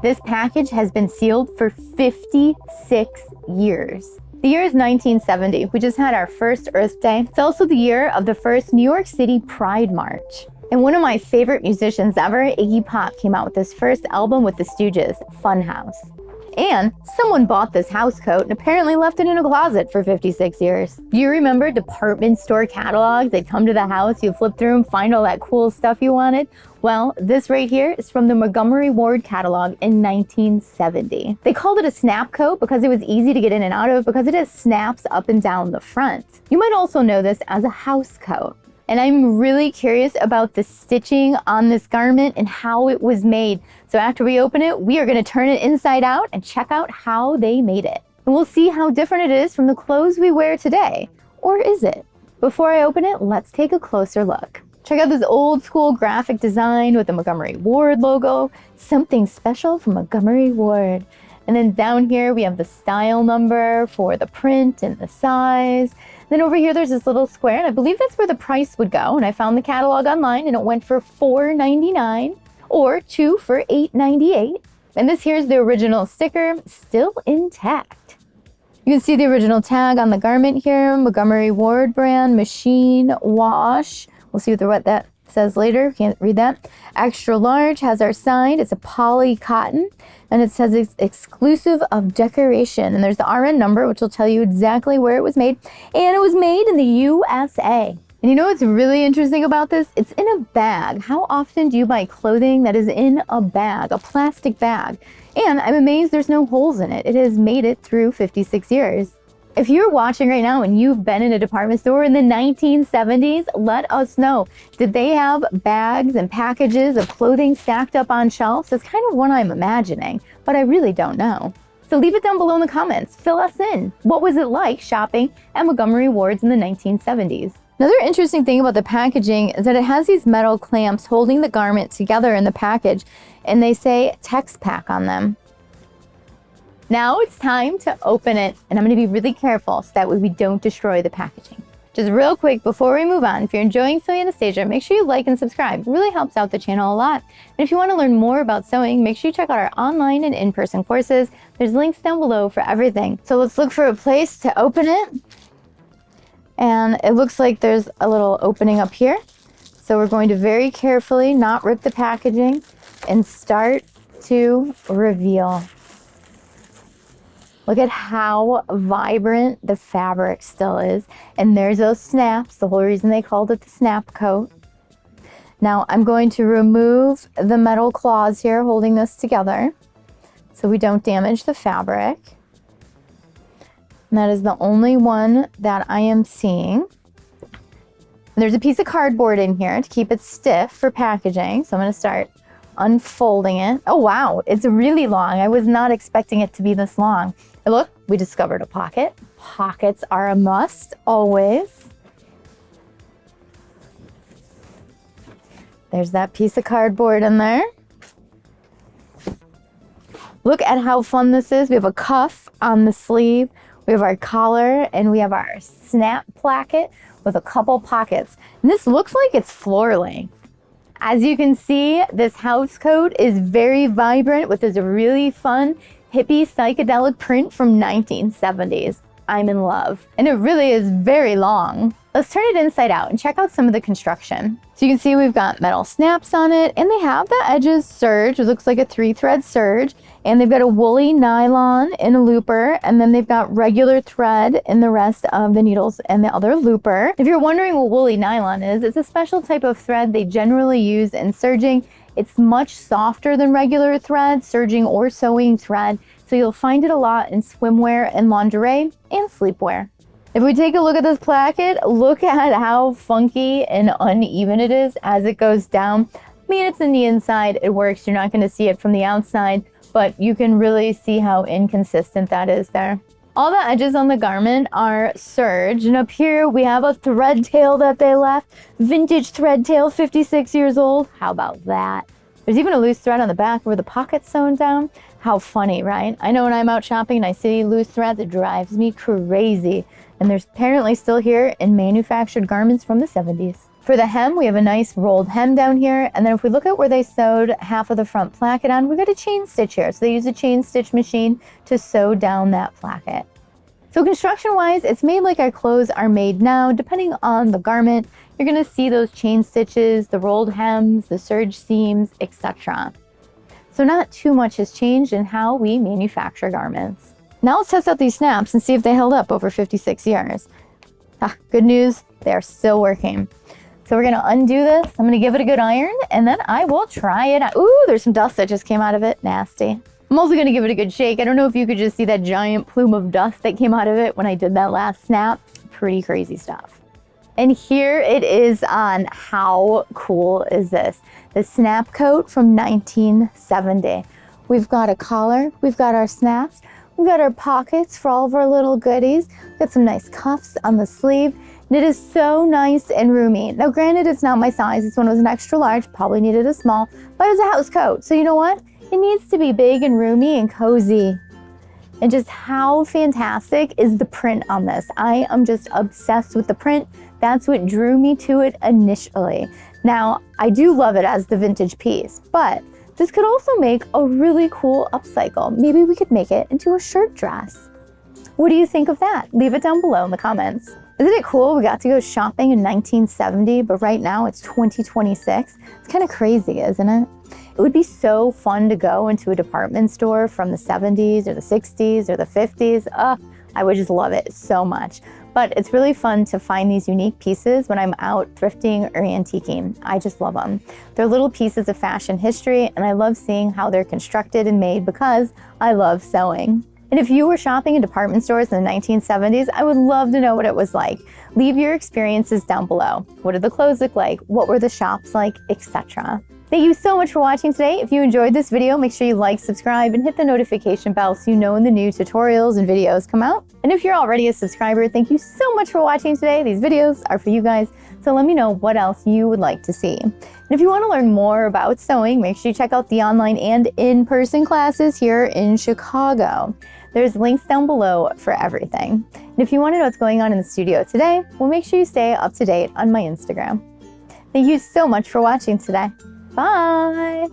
This package has been sealed for 56 years. The year is 1970. We just had our first Earth Day. It's also the year of the first New York City Pride March. And one of my favorite musicians ever, Iggy Pop, came out with his first album with the Stooges, Funhouse. And someone bought this house coat and apparently left it in a closet for 56 years. Do you remember department store catalogs? They'd come to the house, you'd flip through them, find all that cool stuff you wanted. Well, this right here is from the Montgomery Ward catalog in 1970. They called it a snap coat because it was easy to get in and out of because it has snaps up and down the front. You might also know this as a house coat. And I'm really curious about the stitching on this garment and how it was made. So after we open it, we are going to turn it inside out and check out how they made it. And we'll see how different it is from the clothes we wear today. Or is it? Before I open it, let's take a closer look. Check out this old school graphic design with the Montgomery Ward logo. Something special from Montgomery Ward. And then down here we have the style number for the print and the size. Then over here there's this little square, and I believe that's where the price would go. And I found the catalog online and it went for $4.99 or 2 for $8.98. And this here's the original sticker, still intact. You can see the original tag on the garment here, Montgomery Ward brand, machine wash. We'll see what that says later. Can't read that. Extra large has our sign. It's a poly cotton, and it says it's exclusive of decoration. And there's the RN number, which will tell you exactly where it was made. And it was made in the USA. And you know what's really interesting about this? It's in a bag. How often do you buy clothing that is in a bag, a plastic bag? And I'm amazed there's no holes in it. It has made it through 56 years. If you're watching right now and you've been in a department store in the 1970s, let us know. Did they have bags and packages of clothing stacked up on shelves? That's kind of what I'm imagining, but I really don't know. So leave it down below in the comments. Fill us in. What was it like shopping at Montgomery Ward's in the 1970s? Another interesting thing about the packaging is that it has these metal clamps holding the garment together in the package, and they say Tex Pack on them. Now it's time to open it, and I'm going to be really careful so that way we don't destroy the packaging. Just real quick before we move on, if you're enjoying Sewing Anastasia, make sure you like and subscribe. It really helps out the channel a lot. And if you want to learn more about sewing, make sure you check out our online and in-person courses. There's links down below for everything. So let's look for a place to open it. And it looks like there's a little opening up here. So we're going to very carefully not rip the packaging and start to reveal. Look at how vibrant the fabric still is. And there's those snaps, the whole reason they called it the snap coat. Now I'm going to remove the metal claws here holding this together so we don't damage the fabric. And that is the only one that I am seeing. And there's a piece of cardboard in here to keep it stiff for packaging. So I'm going to start unfolding it. Oh wow, it's really long. I was not expecting it to be this long. And look, we discovered a pocket. Pockets are a must, always. There's that piece of cardboard in there. Look at how fun this is. We have a cuff on the sleeve. We have our collar, and we have our snap placket with a couple pockets. And this looks like it's floor length. As you can see, this house coat is very vibrant with this really fun hippie psychedelic print from 1970s. I'm in love. And it really is very long. Let's turn it inside out and check out some of the construction. So you can see we've got metal snaps on it, and they have the edges serged. It looks like a 3-thread serge, and they've got a woolly nylon in a looper, and then they've got regular thread in the rest of the needles and the other looper. If you're wondering what woolly nylon is, it's a special type of thread they generally use in serging. It's much softer than regular thread, serging or sewing thread, so you'll find it a lot in swimwear and lingerie and sleepwear. If we take a look at this placket, look at how funky and uneven it is as it goes down. I mean, it's in the inside, it works. You're not going to see it from the outside, but you can really see how inconsistent that is there. All the edges on the garment are serge, and up here we have a thread tail that they left. Vintage thread tail, 56 years old. How about that? There's even a loose thread on the back where the pocket's sewn down. How funny, right? I know when I'm out shopping and I see loose threads, it drives me crazy. And there's apparently still here in manufactured garments from the 70s. For the hem, we have a nice rolled hem down here. And then if we look at where they sewed half of the front placket on, we got a chain stitch here. So they use a chain stitch machine to sew down that placket. So construction-wise, it's made like our clothes are made now. Depending on the garment, you're gonna see those chain stitches, the rolled hems, the serge seams, etc. So not too much has changed in how we manufacture garments. Now let's test out these snaps and see if they held up over 56 years. Good news, they are still working. So we're gonna undo this. I'm gonna give it a good iron and then I will try it out. Ooh, there's some dust that just came out of it, nasty. I'm also gonna give it a good shake. I don't know if you could just see that giant plume of dust that came out of it when I did that last snap. Pretty crazy stuff. And here it is on. How cool is this? The snap coat from 1970. We've got a collar, we've got our snaps, we've got our pockets for all of our little goodies. We've got some nice cuffs on the sleeve. And it is so nice and roomy. Now granted, it's not my size. This one was an extra large, probably needed a small, but it's a house coat. So you know what? It needs to be big and roomy and cozy. And just how fantastic is the print on this? I am just obsessed with the print. That's what drew me to it initially. Now, I do love it as the vintage piece, but this could also make a really cool upcycle. Maybe we could make it into a shirt dress. What do you think of that? Leave it down below in the comments. Isn't it cool? We got to go shopping in 1970, but right now it's 2026. It's kind of crazy, isn't it? It would be so fun to go into a department store from the 70s or the 60s or the 50s. I would just love it so much. But it's really fun to find these unique pieces when I'm out thrifting or antiquing. I just love them. They're little pieces of fashion history, and I love seeing how they're constructed and made because I love sewing. And if you were shopping in department stores in the 1970s, I would love to know what it was like. Leave your experiences down below. What did the clothes look like? What were the shops like, etc. Thank you so much for watching today. If you enjoyed this video, make sure you like, subscribe, and hit the notification bell so you know when the new tutorials and videos come out. And if you're already a subscriber, thank you so much for watching today. These videos are for you guys, so let me know what else you would like to see. And if you want to learn more about sewing, make sure you check out the online and in-person classes here in Chicago. There's links down below for everything. And if you want to know what's going on in the studio today, well, make sure you stay up to date on my Instagram. Thank you so much for watching today. Bye!